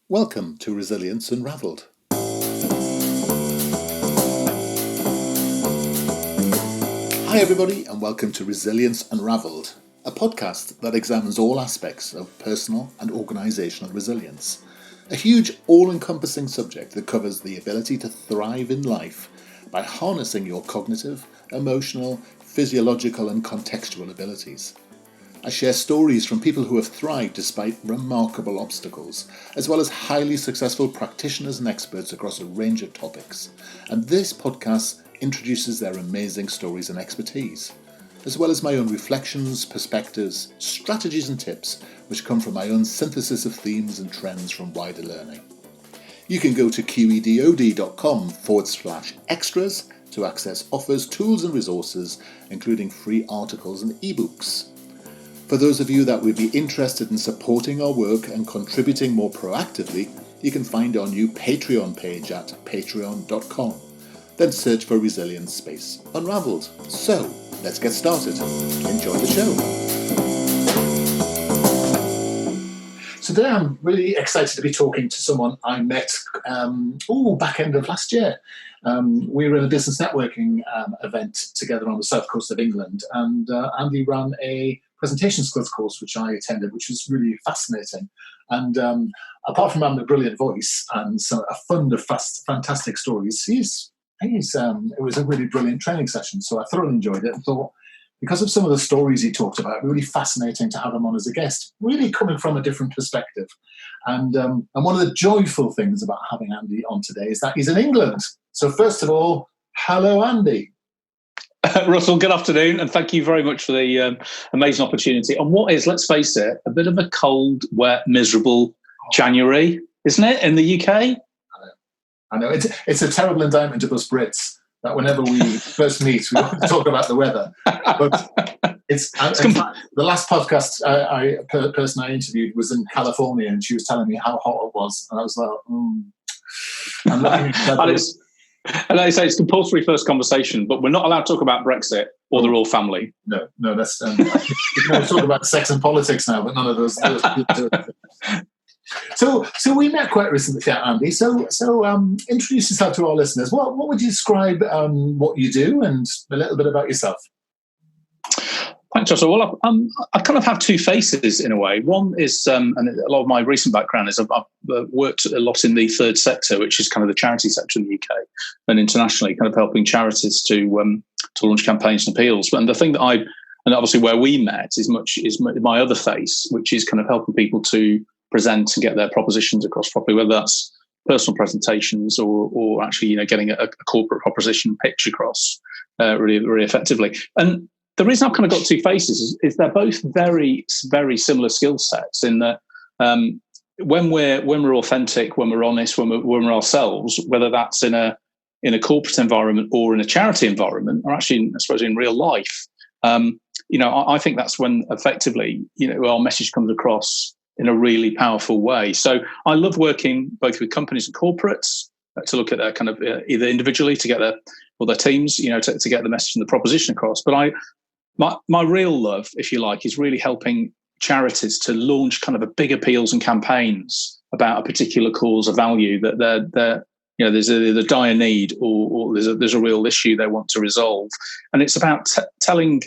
Welcome to Resilience Unravelled. Hi everybody and welcome to Resilience Unravelled, a podcast that examines all aspects of personal and organisational resilience. A huge all-encompassing subject that covers the ability to thrive in life by harnessing your cognitive, emotional, physiological and contextual abilities. I share stories from people who have thrived despite remarkable obstacles, as well as highly successful practitioners and experts across a range of topics. And this podcast introduces their amazing stories and expertise, as well as my own reflections, perspectives, strategies and tips, which come from my own synthesis of themes and trends from wider learning. You can go to qedod.com/extras to access offers, tools and resources, including free articles and ebooks. For those of you that would be interested in supporting our work and contributing more proactively, you can find our new Patreon page at patreon.com. Then search for Resilience Space Unravelled. So, let's get started. Enjoy the show. Today I'm really excited to be talking to someone I met back end of last year. We were in a business networking event together on the south coast of England, and Andy ran a presentation skills course which I attended, which was really fascinating. And apart from having a brilliant voice and a fund of fantastic stories, it was a really brilliant training session. So I thoroughly enjoyed it and thought, because of some of the stories he talked about, really fascinating to have him on as a guest, really coming from a different perspective. And one of the joyful things about having Andy on today is that he's in England. So first of all, hello, Andy. Russell, good afternoon, and thank you very much for the amazing opportunity. And what is, let's face it, a bit of a cold, wet, miserable January, isn't it, in the UK? I know. It's a terrible indictment of us Brits that whenever we first meet, we talk about the weather. But in fact, the last podcast person I interviewed was in California, and she was telling me how hot it was, and I was like, I'm looking at And I say it's compulsory first conversation, but we're not allowed to talk about Brexit or the royal family. No, that's we can talk about sex and politics now, but none of those. So we met quite recently, Andy. So introduce yourself to our listeners. What would you describe what you do, and a little bit about yourself? Thanks, Joshua. Well, I kind of have two faces in a way. One is, and a lot of my recent background is I've worked a lot in the third sector, which is kind of the charity sector in the UK and internationally, kind of helping charities to launch campaigns and appeals. And the thing that and obviously where we met is my other face, which is kind of helping people to present and get their propositions across properly, whether that's personal presentations or actually, getting a corporate proposition pitch across really, really effectively. And the reason I've kind of got two faces is they're both very, very similar skill sets in that when we're authentic, when we're honest, when we're ourselves, whether that's in a corporate environment or in a charity environment, or actually, I suppose, in real life, I think that's when effectively, our message comes across in a really powerful way. So I love working both with companies and corporates to look at their kind of either individually to get their teams, to get the message and the proposition across. But my real love, if you like, is really helping charities to launch kind of a big appeals and campaigns about a particular cause or value that there's a dire need or there's a real issue they want to resolve. And it's about telling,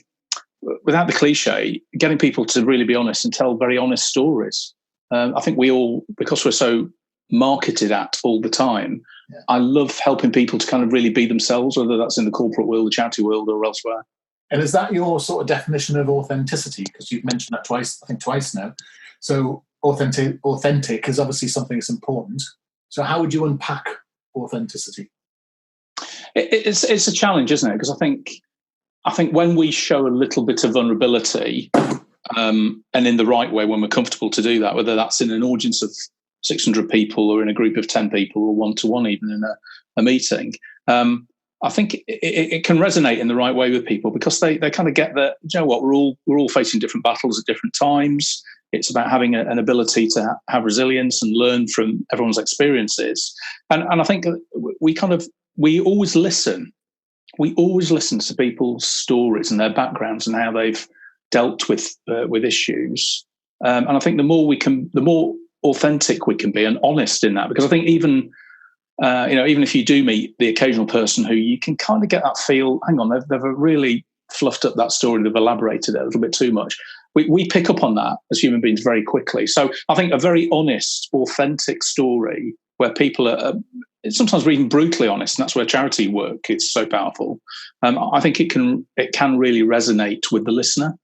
without the cliche, getting people to really be honest and tell very honest stories. I think we all, because we're so marketed at all the time, I love helping people to kind of really be themselves, whether that's in the corporate world, the charity world, or elsewhere. And is that your sort of definition of authenticity? Because you've mentioned that twice now. So authentic is obviously something that's important. So how would you unpack authenticity? It's a challenge, isn't it? Because I think when we show a little bit of vulnerability, and in the right way, when we're comfortable to do that, whether that's in an audience of 600 people or in a group of 10 people or one-to-one even in a meeting, I think it can resonate in the right way with people because they kind of get that, we're all facing different battles at different times. It's about having an ability to have resilience and learn from everyone's experiences. And I think we always listen. We always listen to people's stories and their backgrounds and how they've dealt with issues. And I think the more authentic we can be and honest in that. Because I think even if you do meet the occasional person who you can kind of get that feel, hang on, they've really fluffed up that story, they've elaborated it a little bit too much. We pick up on that as human beings very quickly. So I think a very honest, authentic story where people are sometimes even brutally honest, and that's where charity work is so powerful. I think it can really resonate with the listener.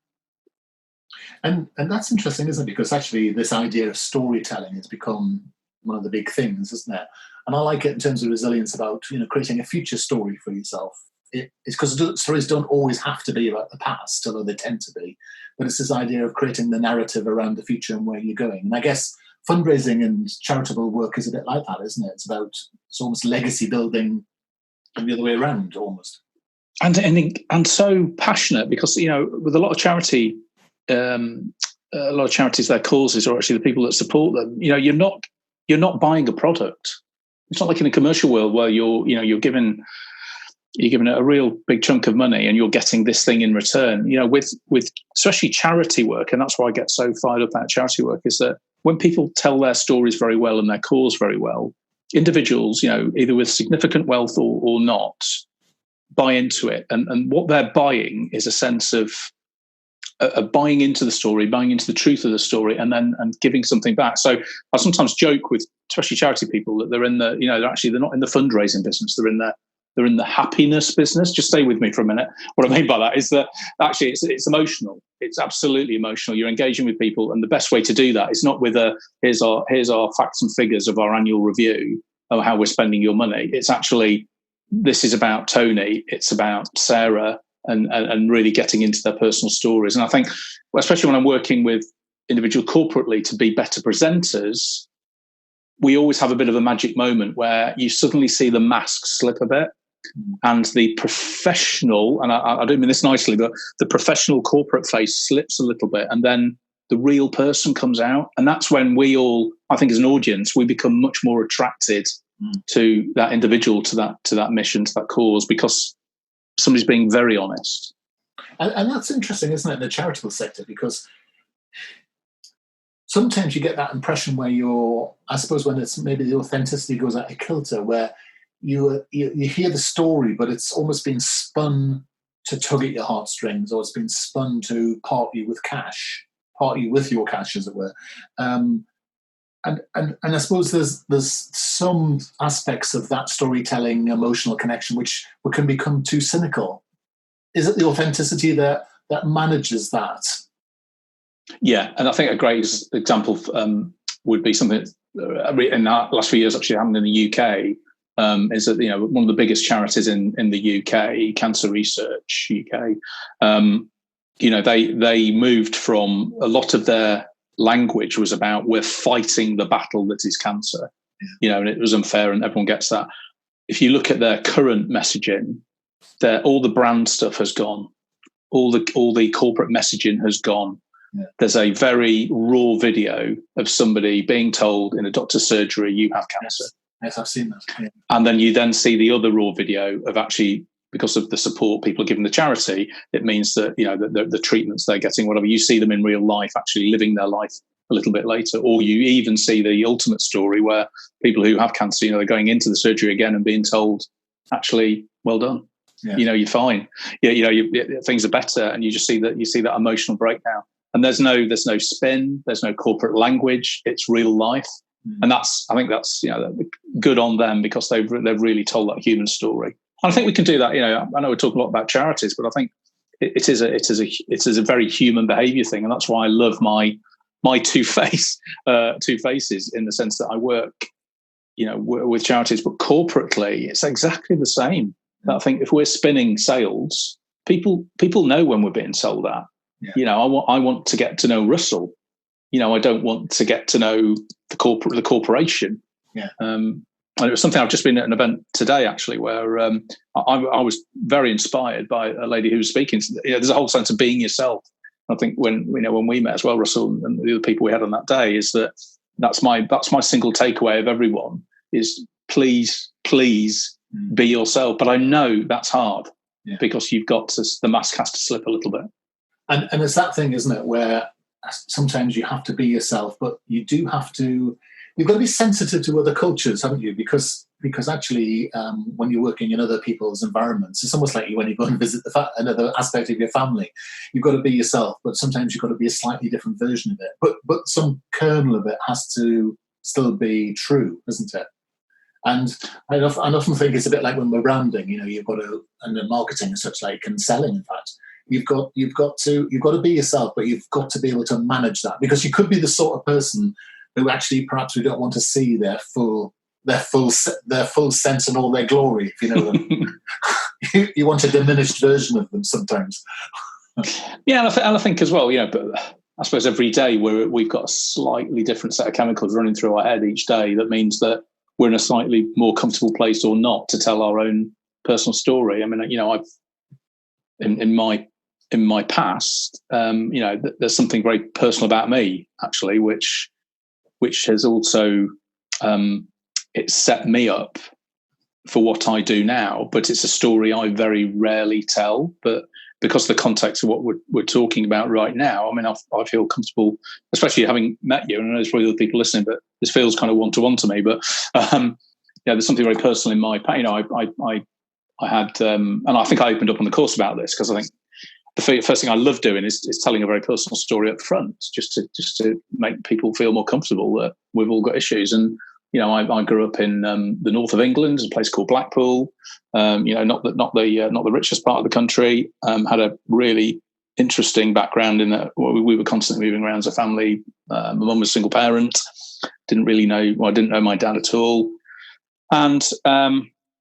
And that's interesting, isn't it? Because actually this idea of storytelling has become one of the big things, isn't it? And I like it in terms of resilience about, creating a future story for yourself. It's because stories don't always have to be about the past, although they tend to be. But it's this idea of creating the narrative around the future and where you're going. And I guess fundraising and charitable work is a bit like that, isn't it? It's almost legacy building and the other way around, almost. And so passionate because, with a lot of charity, a lot of charities, their causes are actually the people that support them. You're not buying a product. It's not like in a commercial world where you're given a real big chunk of money and you're getting this thing in return. With especially charity work, and that's why I get so fired up about charity work, is that when people tell their stories very well and their cause very well, individuals, either with significant wealth or not, buy into it. And what they're buying is a sense of buying into the story, buying into the truth of the story, and giving something back. So I sometimes joke with, especially charity people, that they're not in the fundraising business. They're in the happiness business. Just stay with me for a minute. What I mean by that is that actually it's emotional. It's absolutely emotional. You're engaging with people, and the best way to do that is not with here's our facts and figures of our annual review of how we're spending your money. It's actually, this is about Tony. It's about Sarah. And really getting into their personal stories. And I think, especially when I'm working with individuals corporately to be better presenters, we always have a bit of a magic moment where you suddenly see the mask slip a bit and the professional, and I don't mean this nicely, but the professional corporate face slips a little bit and then the real person comes out. And that's when we all, I think as an audience, we become much more attracted to that individual, to that mission, to that cause, because somebody's being very honest. And that's interesting, isn't it, in the charitable sector? Because sometimes you get that impression where I suppose when it's maybe the authenticity goes out of kilter, where you hear the story, but it's almost been spun to tug at your heartstrings, or it's been spun to part you with your cash, as it were. And I suppose there's some aspects of that storytelling, emotional connection, which can become too cynical. Is it the authenticity that manages that? Yeah, and I think a great example would be something that, in the last few years actually happened in the UK. Is that one of the biggest charities in the UK, Cancer Research UK. They moved from a lot of their language was about we're fighting the battle that is cancer, and it was unfair, and everyone gets that. If you look at their current messaging, all the brand stuff has gone, all the corporate messaging has gone. Yeah. There's a very raw video of somebody being told in a doctor's surgery, you have cancer. Yes, I've seen that. Yeah. And then you then see the other raw video of actually, because of the support people are giving the charity, it means that the treatments they're getting, whatever, you see them in real life actually living their life a little bit later. Or you even see the ultimate story where people who have cancer, they're going into the surgery again and being told, actually, well done. Yeah. You're fine. Things are better, and you see that emotional breakdown. And there's no spin, there's no corporate language. It's real life, and I think that's good on them, because they've really told that human story. And I think we can do that. I know we talk a lot about charities, but I think it is a very human behaviour thing, and that's why I love my two faces in the sense that I work, with charities, but corporately it's exactly the same. I think if we're spinning sales, people know when we're being sold at. Yeah. I want to get to know Russell. I don't want to get to know the corporation. Yeah. And it was something, I've just been at an event today actually where I was very inspired by a lady who was speaking. There's a whole sense of being yourself. I think when we met as well, Russell, and the other people we had on that day, is that's my single takeaway of everyone is please be yourself. But I know that's hard, because you've got to, the mask has to slip a little bit. And it's that thing, isn't it, where sometimes you have to be yourself, but you've got to be sensitive to other cultures, haven't you? Because actually, when you're working in other people's environments, it's almost like when you go and visit another aspect of your family. You've got to be yourself, but sometimes you've got to be a slightly different version of it. But some kernel of it has to still be true, isn't it? And I often think it's a bit like when we're branding. You've got to, and in marketing and such like, and selling, in fact, you've got to be yourself, but you've got to be able to manage that, because you could be the sort of person who actually perhaps we don't want to see their full sense and all their glory, if you know what I mean. You want a diminished version of them sometimes. Yeah, and I think as well, but I suppose every day we've got a slightly different set of chemicals running through our head each day. That means that we're in a slightly more comfortable place or not to tell our own personal story. I mean, I've in my past, there's something very personal about me actually, which has also it's set me up for what I do now, but it's a story I very rarely tell. But because of the context of what we're talking about right now, I mean, I feel comfortable, especially having met you, and I know there's probably other people listening, but this feels kind of one-to-one to me. But there's something very personal in my, I had, and I think I opened up on the course about this, because I think the first thing I love doing is telling a very personal story up front, just to make people feel more comfortable that we've all got issues. And I grew up in the north of England, a place called Blackpool. Not the richest part of the country. Had a really interesting background in that we were constantly moving around as a family. My mum was a single parent. I didn't know my dad at all, and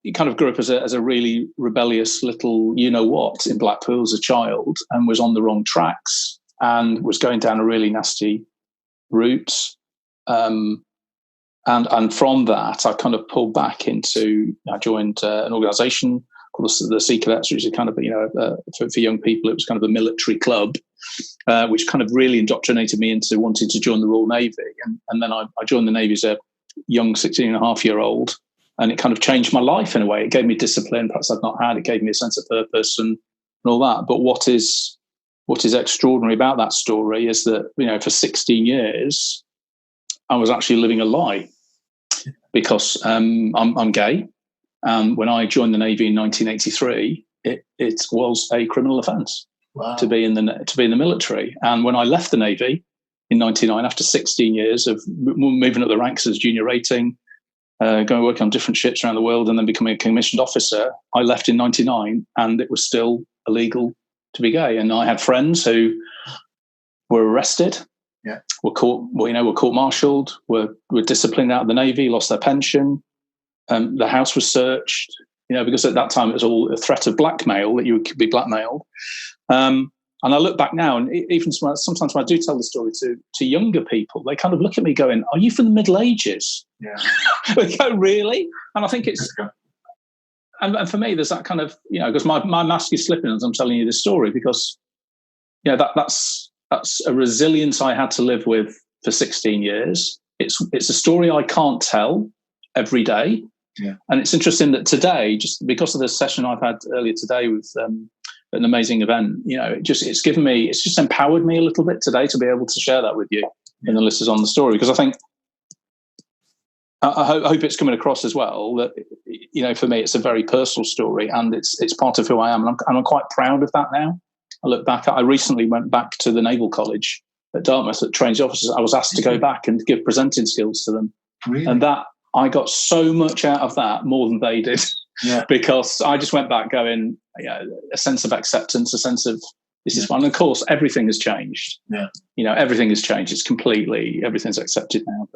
he kind of grew up as a really rebellious little you-know-what in Blackpool as a child, and was on the wrong tracks and was going down a really nasty route. And from that, I kind of pulled back into, I joined an organisation called the Sea Cadets, which is kind of, for young people, it was kind of a military club, which kind of really indoctrinated me into wanting to join the Royal Navy. And then I joined the Navy as a young 16-and-a-half-year-old, and it kind of changed my life in a way. It gave me discipline, perhaps I'd not had. It gave me a sense of purpose and all that. But what is extraordinary about that story is that, for 16 years, I was actually living a lie, because I'm gay. And when I joined the Navy in 1983, it was a criminal offence. Wow. to be in the military. And when I left the Navy in 99, after 16 years of moving up the ranks as junior rating, going working on different ships around the world, and then becoming a commissioned officer, I left in 99, and it was still illegal to be gay. And I had friends who were arrested. Yeah. Were court-martialed, were disciplined out of the Navy, lost their pension. The house was searched, because at that time it was all a threat of blackmail, that you could be blackmailed. And I look back now, and even sometimes when I do tell the story to younger people, they kind of look at me going, "Are you from the Middle Ages?" Yeah. They go, "Really?" And I think it's, and for me, there's that kind of, because my mask is slipping as I'm telling you this story, because that's a resilience I had to live with for 16 years. It's a story I can't tell every day. Yeah. And it's interesting that today, just because of the session I've had earlier today with an amazing event, it's just empowered me a little bit today to be able to share that with you and the listeners on the story, because I think, I hope it's coming across as well that, for me, it's a very personal story, and it's part of who I am. And I'm quite proud of that now. I look back, I recently went back to the Naval College at Dartmouth that trains officers. I was asked to go back and give presenting skills to them. Really? And that, I got so much out of that, more than they did, because I just went back going, a sense of acceptance, a sense of this is fun. And of course, everything has changed. Yeah. Everything has changed. It's everything's accepted now.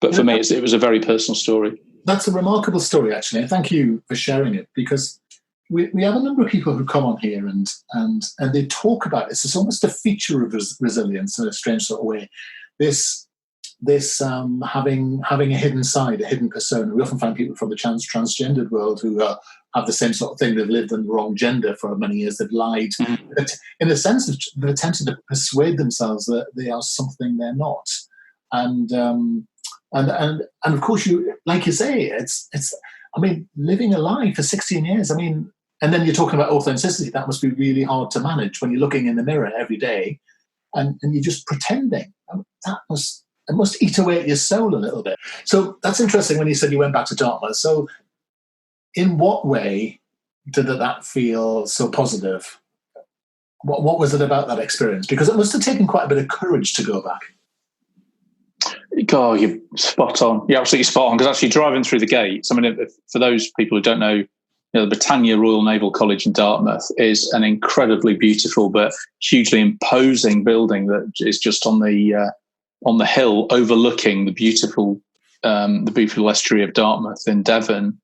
But for me, it was a very personal story. That's a remarkable story, actually. And thank you for sharing it, because we have a number of people who come on here and they talk about this. It's almost a feature of resilience in a strange sort of way. This having a hidden side, a hidden persona. We often find people from the transgendered world who have the same sort of thing. They've lived in the wrong gender for many years. They've lied. Mm-hmm. But in a sense, they've attempted to persuade themselves that they are something they're not. And of course, you, like you say, it's. I mean, living a lie for 16 years. I mean, and then you're talking about authenticity. That must be really hard to manage when you're looking in the mirror every day. and you're just pretending. It must eat away at your soul a little bit. So that's interesting when you said you went back to Dartmouth. So in what way did that feel so positive? What was it about that experience? Because it must have taken quite a bit of courage to go back. God, you're spot on. You're absolutely spot on. Because actually driving through the gates, I mean, for those people who don't know, the Britannia Royal Naval College in Dartmouth is an incredibly beautiful but hugely imposing building that is just on the hill overlooking the beautiful estuary of Dartmouth in Devon.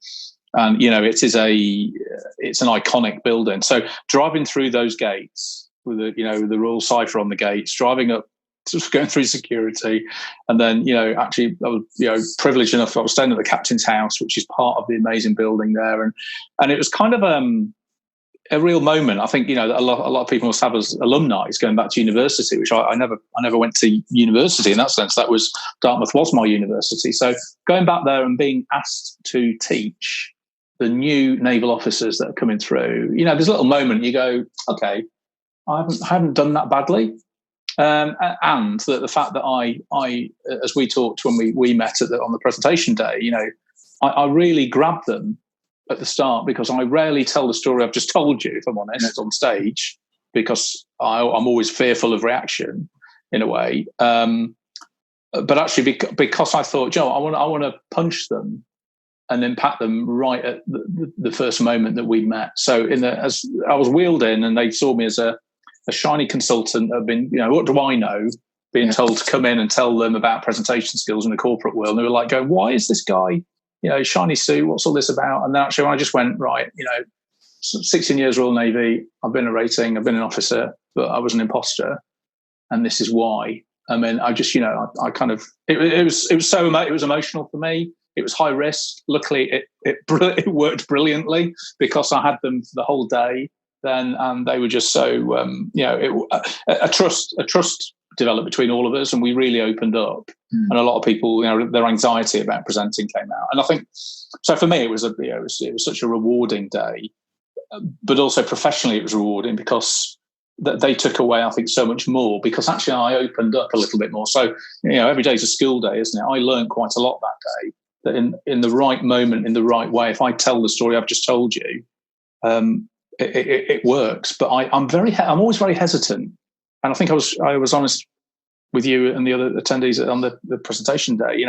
And it's an iconic building. So driving through those gates with the Royal Cipher on the gates, driving up, just going through security, and then actually I was privileged enough. I was staying at the captain's house, which is part of the amazing building there, and it was kind of a real moment. I think that a lot of people must have as alumni going back to university, which I never went to university in that sense. Dartmouth was my university, so going back there and being asked to teach the new naval officers that are coming through, there's a little moment you go, okay, I haven't done that badly. And the fact that I as we talked when we met on the presentation day, I really grabbed them at the start, because I rarely tell the story I've just told you, if I'm honest, on stage, because I'm always fearful of reaction in a way. But actually, because I thought, I want to punch them and impact them right at the first moment that we met. So as I was wheeled in, and they saw me as a shiny consultant, have been, what do I know? Being told to come in and tell them about presentation skills in the corporate world. And they were like, going, why is this guy, shiny suit? What's all this about? And then actually, when I just went, right, 16 years Royal Navy, I've been a rating, I've been an officer, but I was an imposter. And this is why. I mean, I just, I kind of, it was emotional for me. It was high risk. Luckily, it worked brilliantly, because I had them for the whole day then, and they were just so, a trust developed between all of us, and we really opened up. And a lot of people, their anxiety about presenting came out. And I think, so for me, it was such a rewarding day, but also professionally it was rewarding, because they took away, I think, so much more, because actually I opened up a little bit more. So, every day's a school day, isn't it? I learned quite a lot that day, that in the right moment, in the right way, if I tell the story I've just told you, it works. But I'm always very hesitant. And I think I was honest with you and the other attendees on the presentation day.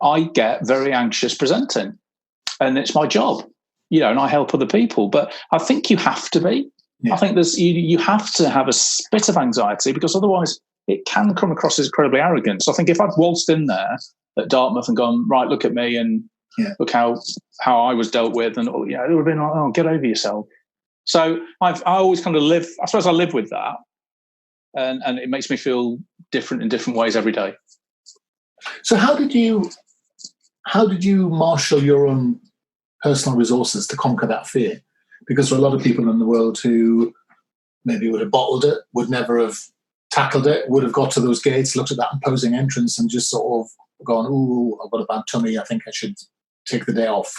I get very anxious presenting, and it's my job, and I help other people. But I think you have to be. Yeah. I think you have to have a bit of anxiety, because otherwise it can come across as incredibly arrogant. So I think if I'd waltzed in there at Dartmouth and gone, right, look at me, and look how I was dealt with, and it would have been like, oh, get over yourself. So I always kind of live. I suppose I live with that. And it makes me feel different in different ways every day. So how did you marshal your own personal resources to conquer that fear? Because for a lot of people in the world who maybe would have bottled it, would never have tackled it, would have got to those gates, looked at that imposing entrance and just sort of gone, ooh, I've got a bad tummy, I think I should take the day off.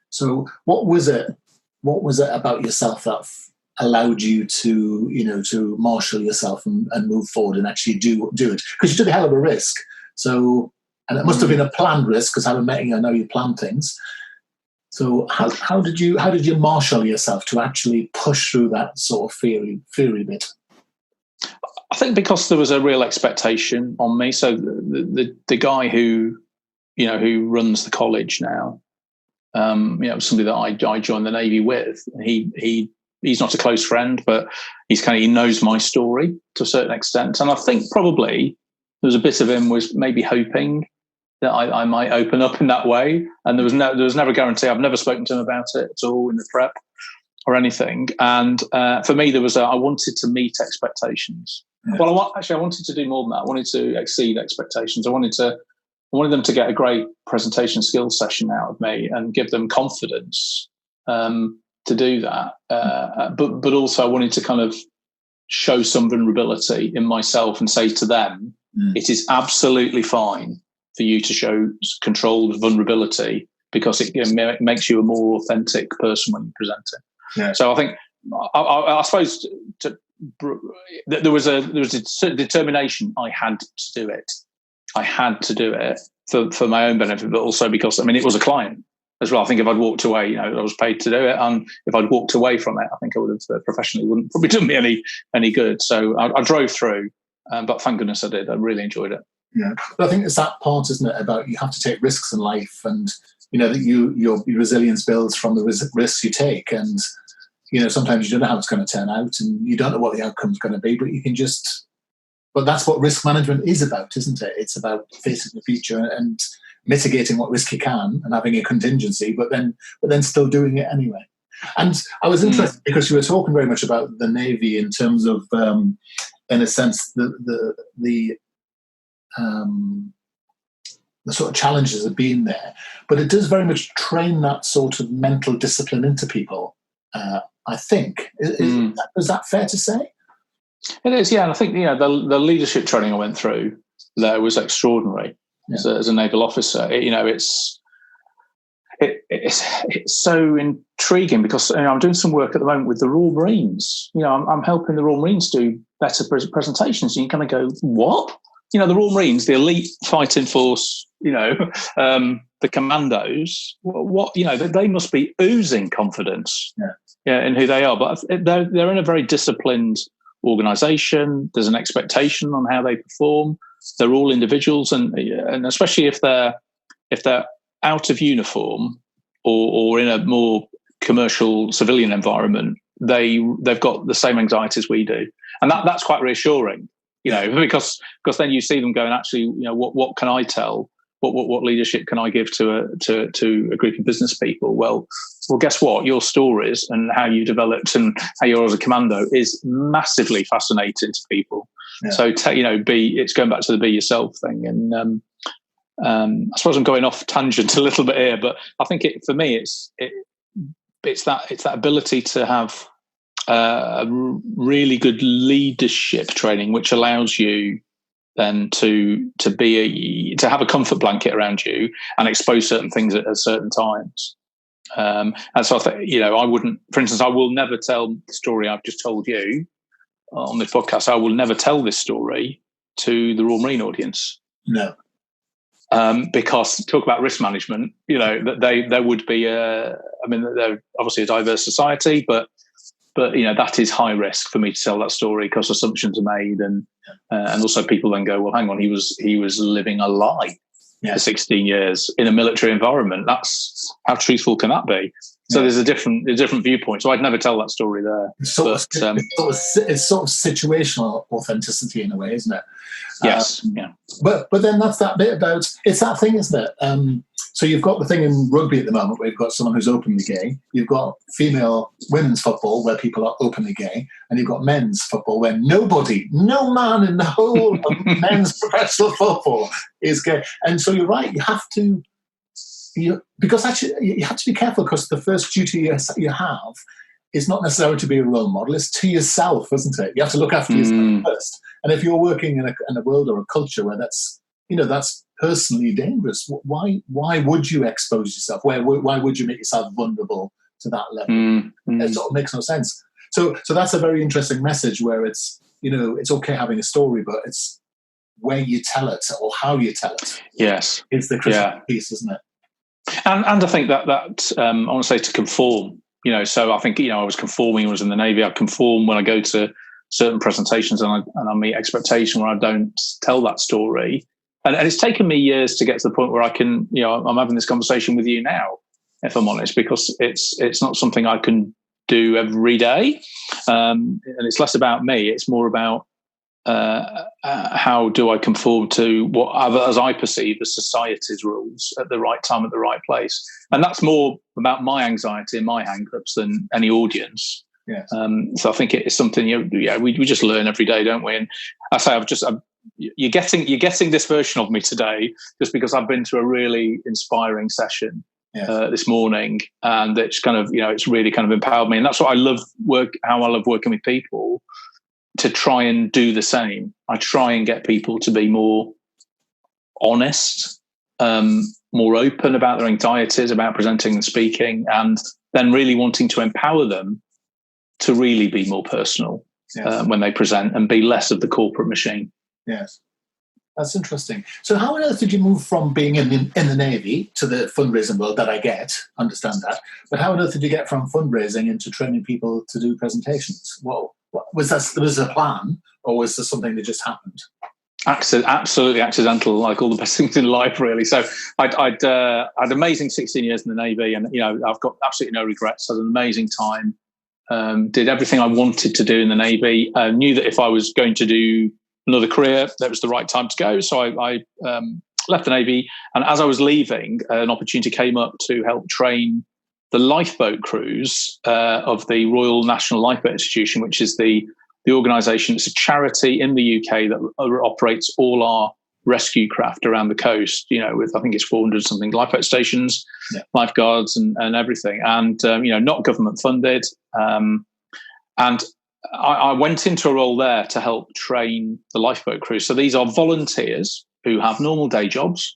So what was it about yourself that allowed you to marshal yourself and move forward and actually do it? Because you took a hell of a risk. So, and it must have been a planned risk, because having met you, I know you plan things. So how did you marshal yourself to actually push through that sort of fiery bit? I think because there was a real expectation on me. So the guy who runs the college now, somebody that I joined the Navy with. He's not a close friend, but he knows my story to a certain extent. And I think probably there was a bit of him was maybe hoping that I might open up in that way. And there was never a guarantee. I've never spoken to him about it at all in the prep or anything. And for me, I wanted to meet expectations. Yeah. Well, I wanted to do more than that. I wanted to exceed expectations. I wanted them to get a great presentation skills session out of me and give them confidence to do that. But also I wanted to kind of show some vulnerability in myself and say to them, it is absolutely fine for you to show controlled vulnerability, because it makes you a more authentic person when you're presenting. Yeah. So I think, I suppose, there was a certain determination. I had to do it. I had to do it for my own benefit, but also because, I mean, it was a client as well. I think if I'd walked away, I was paid to do it. And if I'd walked away from it, I think I would have professionally wouldn't probably done me any good. So I drove through, but thank goodness I did. I really enjoyed it. Yeah, but I think it's that part, isn't it, about you have to take risks in life, and that your resilience builds from the risks you take, and sometimes you don't know how it's going to turn out, and you don't know what the outcome's going to be, but you can just. But that's what risk management is about, isn't it? It's about facing the future and mitigating what risk you can, and having a contingency, but then still doing it anyway. And I was interested because you were talking very much about the Navy in terms of, in a sense, the sort of challenges of being there, but it does very much train that sort of mental discipline into people. I think is that fair to say? It is, yeah. And I think the leadership training I went through there was extraordinary as a naval officer. It's so intriguing because I'm doing some work at the moment with the Royal Marines. I'm helping the Royal Marines do better presentations, and you kind of go, what? The Royal Marines, the elite fighting force, the commandos, they must be oozing confidence in who they are. But they're in a very disciplined organisation. There's an expectation on how they perform. They're all individuals, and especially if they're out of uniform or in a more commercial civilian environment, they've got the same anxieties we do, and that's quite reassuring. Because then you see them going, actually, what can I tell? What leadership can I give to a group of business people? Well, guess what? Your stories and how you developed and how you're as a commando is massively fascinating to people. Yeah. So it's going back to the be yourself thing. And I suppose I'm going off tangent a little bit here, but I think for me it's that ability to have really good leadership training, which allows you then to have a comfort blanket around you and expose certain things at certain times. And so I think, I wouldn't, for instance, I will never tell the story I've just told you on this podcast. I will never tell this story to the Royal Marine audience. No. Because talk about risk management, that there would be they're obviously a diverse society, but that is high risk for me to tell that story because assumptions are made, and also people then go, well, hang on, he was living a lie for 16 years in a military environment. That's how truthful can that be? So there's a different viewpoint. So I'd never tell that story there. It's sort of situational authenticity in a way, isn't it? Yes. But then that's that bit about, it's that thing, isn't it? So you've got the thing in rugby at the moment where you've got someone who's openly gay. You've got women's football where people are openly gay. And you've got men's football where no man in the whole of men's professional football is gay. And so you're right, you have to be careful because the first duty you have is not necessarily to be a role model, it's to yourself, isn't it? You have to look after yourself first. And if you're working in a world or a culture where that's personally dangerous, why would you expose yourself? Why would you make yourself vulnerable to that level? It sort of makes no sense. So that's a very interesting message where it's okay having a story, but it's where you tell it or how you tell it. Yes, is the critical piece, isn't it? And I think that I want to say to conform. So I think I was conforming. I was in the Navy. I conform when I go to certain presentations, and I meet expectation where I don't tell that story. And it's taken me years to get to the point where I can, I'm having this conversation with you now, if I'm honest, because it's not something I can do every day, and it's less about me. It's more about how do I conform to what as I perceive as society's rules at the right time, at the right place. And that's more about my anxiety and my hang-ups than any audience. Yes. So I think it's something we just learn every day, don't we? And I say you're getting this version of me today just because I've been to a really inspiring session this morning, and it's kind of it's really kind of empowered me, and that's what I love how I love working with people to try and do the same. I try and get people to be more honest, more open about their anxieties, about presenting and speaking, and then really wanting to empower them to really be more personal when they present, and be less of the corporate machine. Yes. That's interesting. So how on earth did you move from being in the Navy to the fundraising world that I understand that, but how on earth did you get from fundraising into training people to do presentations? Well, was a plan, or was this something that just happened? Absolutely accidental, like all the best things in life, really. So I'd had amazing 16 years in the Navy, and I've got absolutely no regrets. I had an amazing time. Did everything I wanted to do in the Navy. Knew that if I was going to do another career, that was the right time to go. So I left the Navy, and as I was leaving, an opportunity came up to help train the lifeboat crews of the Royal National Lifeboat Institution, which is the organisation. It's a charity in the UK that operates all our rescue craft around the coast, with I think it's 400 something lifeboat stations, lifeguards and everything, and not government funded. And I went into a role there to help train the lifeboat crew. So these are volunteers who have normal day jobs.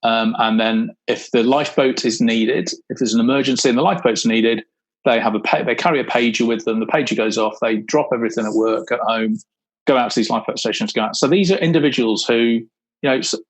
And then if the lifeboat is needed, if there's an emergency and the lifeboat's needed, they carry a pager with them. The pager goes off. They drop everything at work, at home, go out to these lifeboat stations, go out. So these are individuals who,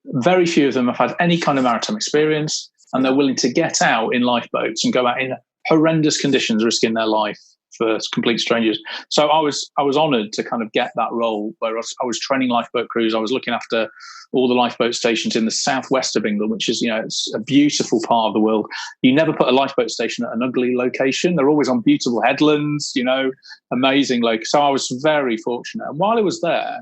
very few of them have had any kind of maritime experience, and they're willing to get out in lifeboats and go out in horrendous conditions, risking their life for complete strangers. So I was honoured to kind of get that role where I was training lifeboat crews. I was looking after all the lifeboat stations in the southwest of England, which is, it's a beautiful part of the world. You never put a lifeboat station at an ugly location. They're always on beautiful headlands, amazing. So I was very fortunate. And while I was there,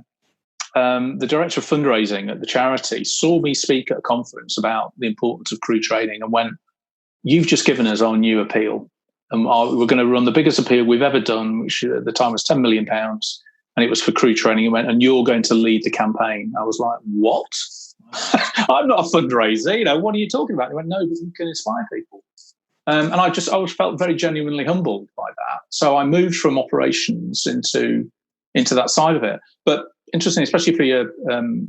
the director of fundraising at the charity saw me speak at a conference about the importance of crew training and went, "You've just given us our new appeal. And we're going to run the biggest appeal we've ever done," which at the time was £10 million. And it was for crew training. He went, "And you're going to lead the campaign." I was like, "What? I'm not a fundraiser. What are you talking about?" He went, "No, but you can inspire people." And I always felt very genuinely humbled by that. So I moved from operations into that side of it. But interesting, especially for your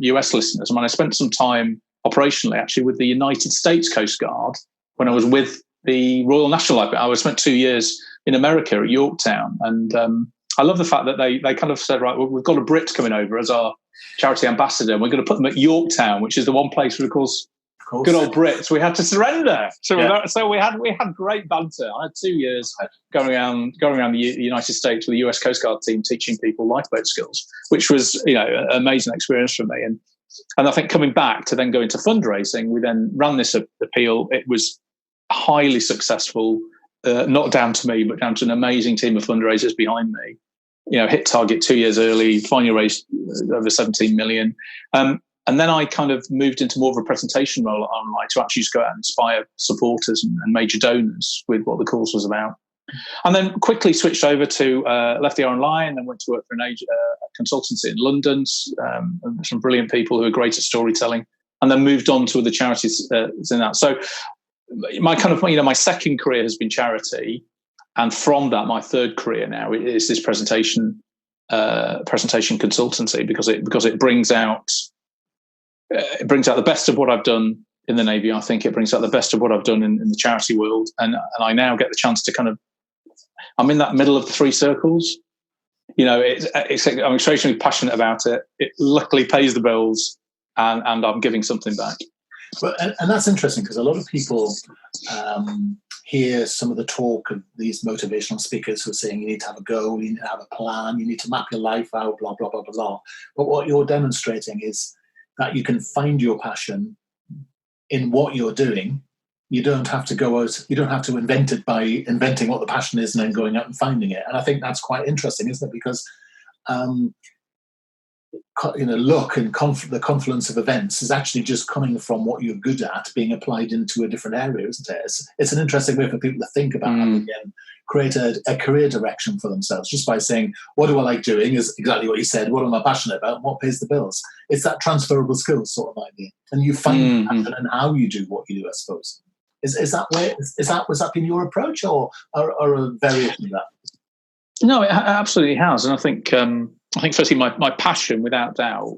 US listeners, I spent some time operationally actually with the United States Coast Guard when I was with the Royal National Lifeboat. I spent 2 years in America at Yorktown, and I love the fact that they kind of said, right, well, we've got a Brit coming over as our charity ambassador, and we're going to put them at Yorktown, which is the one place where, of course, good old Brits, we had to surrender. So we had great banter. I had 2 years going around the United States with the US Coast Guard team, teaching people lifeboat skills, which was an amazing experience for me. And I think coming back to then go into fundraising, we then ran this appeal. It was highly successful, not down to me, but down to an amazing team of fundraisers behind me. Hit target 2 years early, finally raised over 17 million. And then I kind of moved into more of a presentation role at RNLI to actually just go out and inspire supporters and major donors with what the cause was about. And then quickly switched over to, left the RNLI and then went to work for a consultancy in London, some brilliant people who are great at storytelling, and then moved on to other charities in that. So my kind of, my second career has been charity. And from that, my third career now is this presentation consultancy, because it brings out the best of what I've done in the Navy. I think it brings out the best of what I've done in the charity world. And I now get the chance to kind of, I'm in that middle of the three circles. I'm extremely passionate about it. It luckily pays the bills, and I'm giving something back. Well, and that's interesting, because a lot of people hear some of the talk of these motivational speakers who are saying you need to have a goal, you need to have a plan, you need to map your life out, blah, blah, blah, blah, blah. But what you're demonstrating is that you can find your passion in what you're doing. You don't have to go out, you don't have to invent it by inventing what the passion is and then going out and finding it. And I think that's quite interesting, isn't it? Because luck and the confluence of events is actually just coming from what you're good at being applied into a different area, isn't it? It's an interesting way for people to think about how they can create a career direction for themselves just by saying, what do I like doing, is exactly what you said, what am I passionate about, and what pays the bills. It's that transferable skills sort of idea. And you find passion in how you do what you do, I suppose. Was that been your approach, or a variation of that? No, it absolutely has. And I think firstly, my passion, without doubt,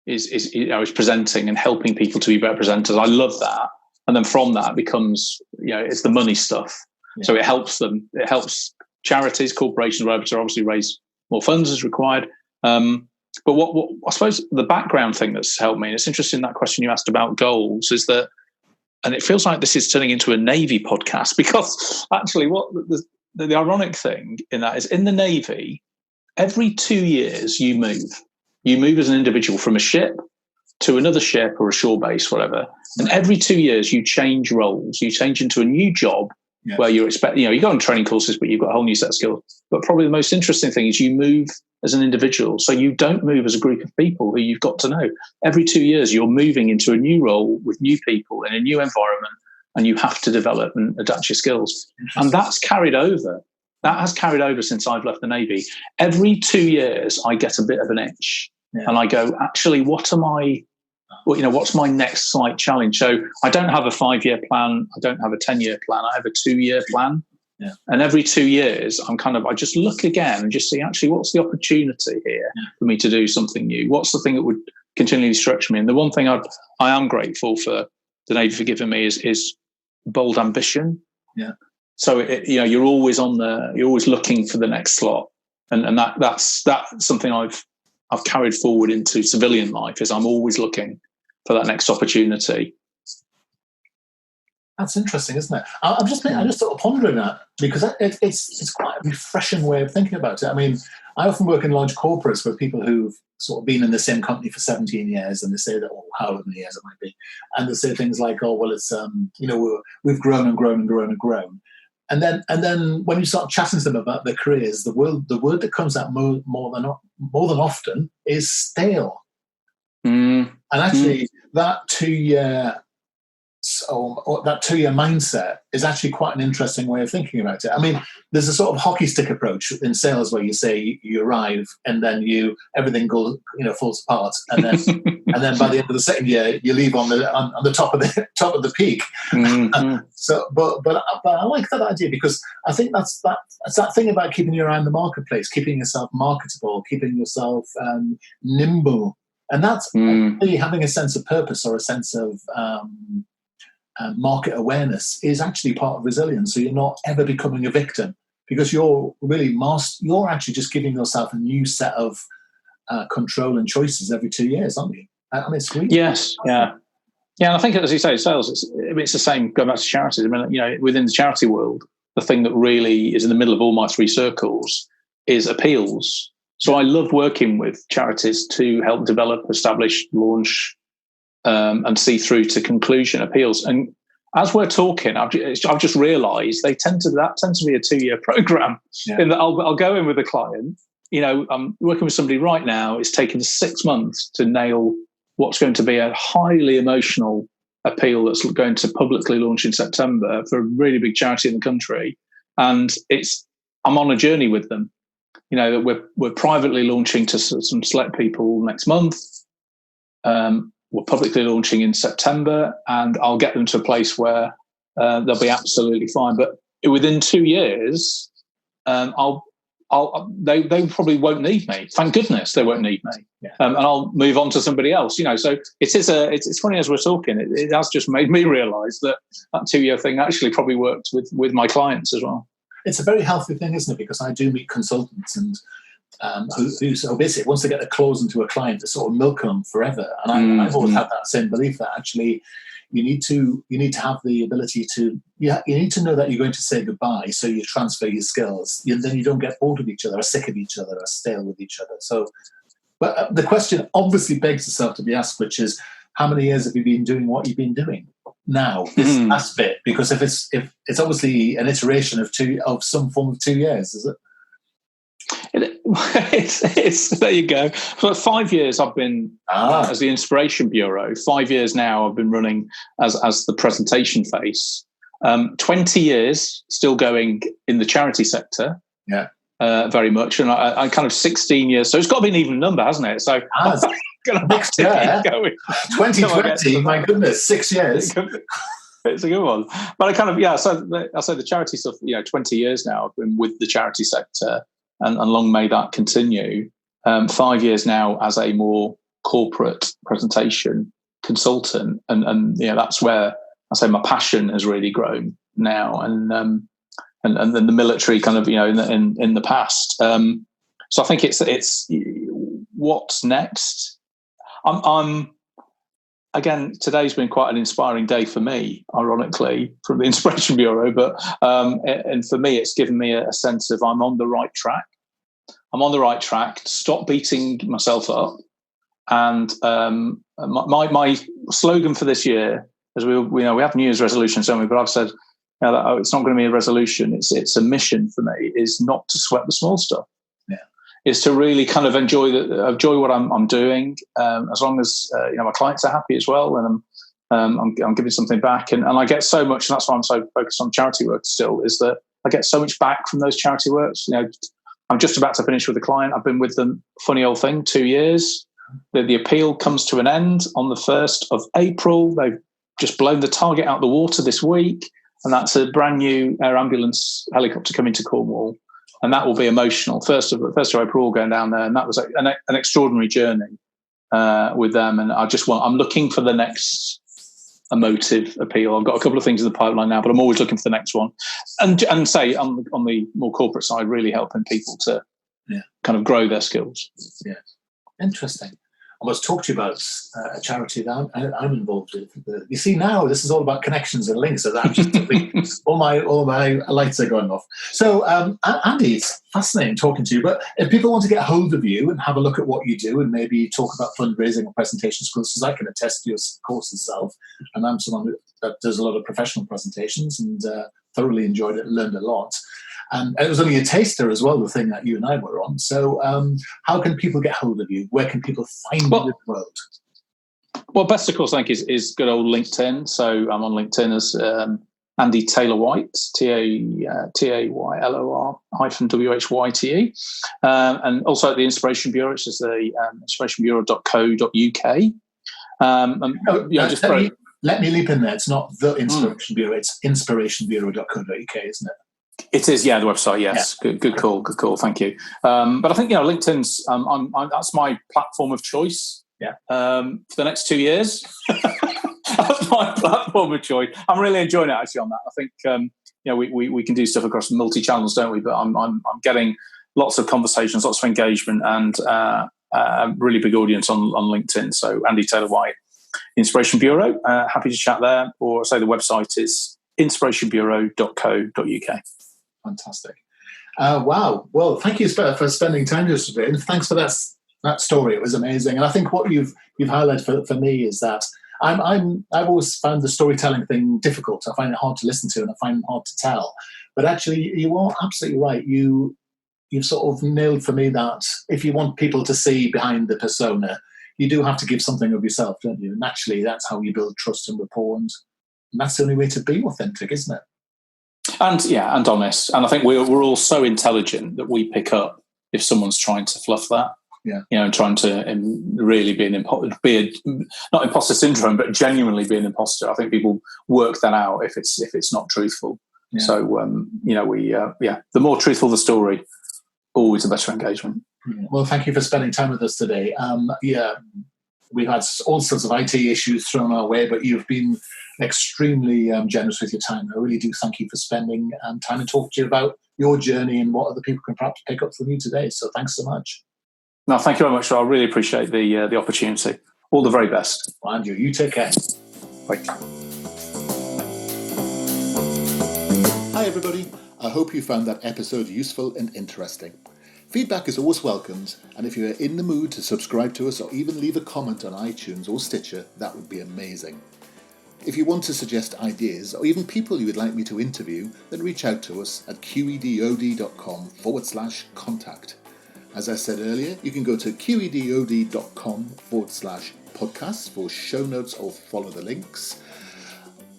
is presenting and helping people to be represented. I love that. And then from that becomes, it's the money stuff. Yeah. So it helps them. It helps charities, corporations, whatever, to obviously raise more funds is required. But what I suppose the background thing that's helped me, and it's interesting that question you asked about goals, is that, and it feels like this is turning into a Navy podcast, because actually what the ironic thing in that is, in the Navy, every 2 years you move as an individual from a ship to another ship or a shore base, whatever. And every 2 years you change roles, you change into a new job where you go on training courses, but you've got a whole new set of skills. But probably the most interesting thing is you move as an individual. So you don't move as a group of people who you've got to know. Every 2 years you're moving into a new role with new people in a new environment, and you have to develop and adapt your skills. And that's carried over. That has carried over since I've left the Navy. Every 2 years I get a bit of an itch, and I go, actually, what's my next slight challenge? So I don't have a 5-year plan. I don't have a 10-year plan. I have a 2-year plan. Yeah. And every 2 years, I just look again and just see, actually, what's the opportunity here for me to do something new? What's the thing that would continually stretch me? And the one thing I am grateful for the Navy for giving me is bold ambition. Yeah. So you're always you're always looking for the next slot, and that's something I've carried forward into civilian life. Is I'm always looking for that next opportunity. That's interesting, isn't it? I'm just sort of pondering that, because it's quite a refreshing way of thinking about it. I mean, I often work in large corporates with people who've sort of been in the same company for 17 years, and they say that, however many years it might be, and they say things like, "Oh, well, it's we've grown and grown and grown and grown." And then when you start chatting to them about their careers, the word that comes out more than often is stale. And actually, that 2-year mindset is actually quite an interesting way of thinking about it. I mean, there's a sort of hockey stick approach in sales where you say you arrive and then everything goes, falls apart, and then by the end of the second year you leave on the top of the peak. Mm-hmm. So, but I like that idea, because I think that's that thing about keeping your eye on the marketplace, keeping yourself marketable, keeping yourself nimble, and that's really having a sense of purpose or a sense of market awareness is actually part of resilience. So you're not ever becoming a victim, because you're actually just giving yourself a new set of control and choices every 2 years, aren't you? I mean, it's really and I think, as you say, sales, it's the same going back to charities. I mean, within the charity world, the thing that really is in the middle of all my three circles is appeals. So I love working with charities to help develop, establish, launch, and see through to conclusion appeals. And as we're talking, I've just realised that tends to be a 2-year program. In that I'll go in with a client. I'm working with somebody right now. It's taken 6 months to nail what's going to be a highly emotional appeal that's going to publicly launch in September for a really big charity in the country. And I'm on a journey with them. We're privately launching to some select people next month. We're publicly launching in September, and I'll get them to a place where they'll be absolutely fine. But within 2 years, they probably won't need me. Thank goodness they won't need me, and I'll move on to somebody else. So it's funny, as we're talking, it has just made me realise that 2-year thing actually probably worked with my clients as well. It's a very healthy thing, isn't it? Because I do meet consultants and who so basically, once they get a clause into a client, they sort of milk them forever. And I've always had that same belief that actually you need to have the ability to you need to know that you're going to say goodbye, so you transfer your skills. Then you don't get bored of each other, or sick of each other, or stale with each other. So, but the question obviously begs itself to be asked, which is, how many years have you been doing what you've been doing now? This last bit, because if it's obviously an iteration of some form of 2 years, is it? It's there you go. For 5 years I've been as the Inspiration Bureau. 5 years now I've been running as the presentation face. 20 years still going in the charity sector. Very much. And I kind of 16 years. So it's got to be an even number, hasn't it? So next year, 2020, my goodness, 6 years. It's a good one. But I kind of, so I say the charity stuff, 20 years now I've been with the charity sector, and long may that continue. 5 years now as a more corporate presentation consultant. And that's where I say my passion has really grown now. And then the military kind of, in the past. So I think it's what's next. I'm again, today's been quite an inspiring day for me, ironically, from the Inspiration Bureau. But and for me, it's given me a sense of I'm on the right track. I'm on the right track. Stop beating myself up. And my slogan for this year, as we have New Year's resolutions, don't we? But I've said, that it's not going to be a resolution. It's a mission for me. Is not to sweat the small stuff. Yeah, is to really kind of enjoy what I'm doing. As long as my clients are happy as well, and I'm giving something back, and I get so much. And that's why I'm so focused on charity work. Still, is that I get so much back from those charity works. I'm just about to finish with a client. I've been with them. Funny old thing, 2 years. The appeal comes to an end on the 1st of April. They've just blown the target out the water this week, and that's a brand new air ambulance helicopter coming to Cornwall, and that will be emotional. 1st of April, going down there, and that was an extraordinary journey with them. And I'm looking for the next emotive appeal. I've got a couple of things in the pipeline now, but I'm always looking for the next one, and say on the more corporate side, really helping people to kind of grow their skills. Yeah. Interesting. I must talk to you about a charity that I'm involved with. You see, now this is all about connections and links. So I'm just all my lights are going off. So, Andy, it's fascinating talking to you. But if people want to get hold of you and have a look at what you do, and maybe talk about fundraising or presentation skills, because I can attest to your course itself, and I'm someone that does a lot of professional presentations and thoroughly enjoyed it and learned a lot. And it was only a taster as well, the thing that you and I were on. So how can people get hold of you? Where can people find you in the world? Well, best, of course, I think, is good old LinkedIn. So I'm on LinkedIn as Andy Taylor-Whyte, TAYLOR-WHYTE. And also at the Inspiration Bureau, which is the inspirationbureau.co.uk. Let me leap in there. It's not the Inspiration Bureau. It's inspirationbureau.co.uk, isn't it? It is, yeah, the website, yes. Yeah. Good call, thank you. But I think, LinkedIn's, that's my platform of choice for the next 2 years. That's my platform of choice. I'm really enjoying it, actually, on that. I think, we can do stuff across multi-channels, don't we? But I'm getting lots of conversations, lots of engagement, and a really big audience on LinkedIn. So Andy Taylor-Whyte, Inspiration Bureau, happy to chat there. Or say the website is inspirationbureau.co.uk. Fantastic. Wow. Well, thank you for spending time with us today, and thanks for that story. It was amazing. And I think what you've highlighted for me is that I've always found the storytelling thing difficult. I find it hard to listen to, and I find it hard to tell. But actually, you are absolutely right. You've sort of nailed for me that if you want people to see behind the persona, you do have to give something of yourself, don't you? And naturally, that's how you build trust and rapport, and that's the only way to be authentic, isn't it? And honest. And I think we're all so intelligent that we pick up if someone's trying to fluff that. Yeah. And trying to really be not imposter syndrome, but genuinely be an imposter. I think people work that out if it's not truthful. Yeah. So the more truthful the story, always the better engagement. Yeah. Well, thank you for spending time with us today. We've had all sorts of IT issues thrown our way, but you've been extremely generous with your time. I really do thank you for spending time and talk to you about your journey and what other people can perhaps pick up from you today. So thanks so much. No, thank you very much. I really appreciate the opportunity. All the very best. And you take care. Bye. Hi everybody. I hope you found that episode useful and interesting. Feedback is always welcomed, and if you are in the mood to subscribe to us or even leave a comment on iTunes or Stitcher, that would be amazing. If you want to suggest ideas or even people you would like me to interview, then reach out to us at qedod.com/contact. As I said earlier, you can go to qedod.com/podcasts for show notes or follow the links.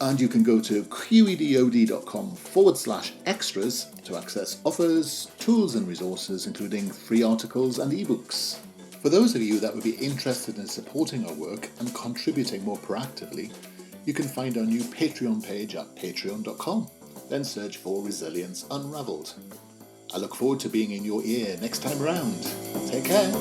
And you can go to qedod.com/extras to access offers, tools and resources, including free articles and ebooks. For those of you that would be interested in supporting our work and contributing more proactively, you can find our new Patreon page at patreon.com. Then search for Resilience Unravelled. I look forward to being in your ear next time around. Take care.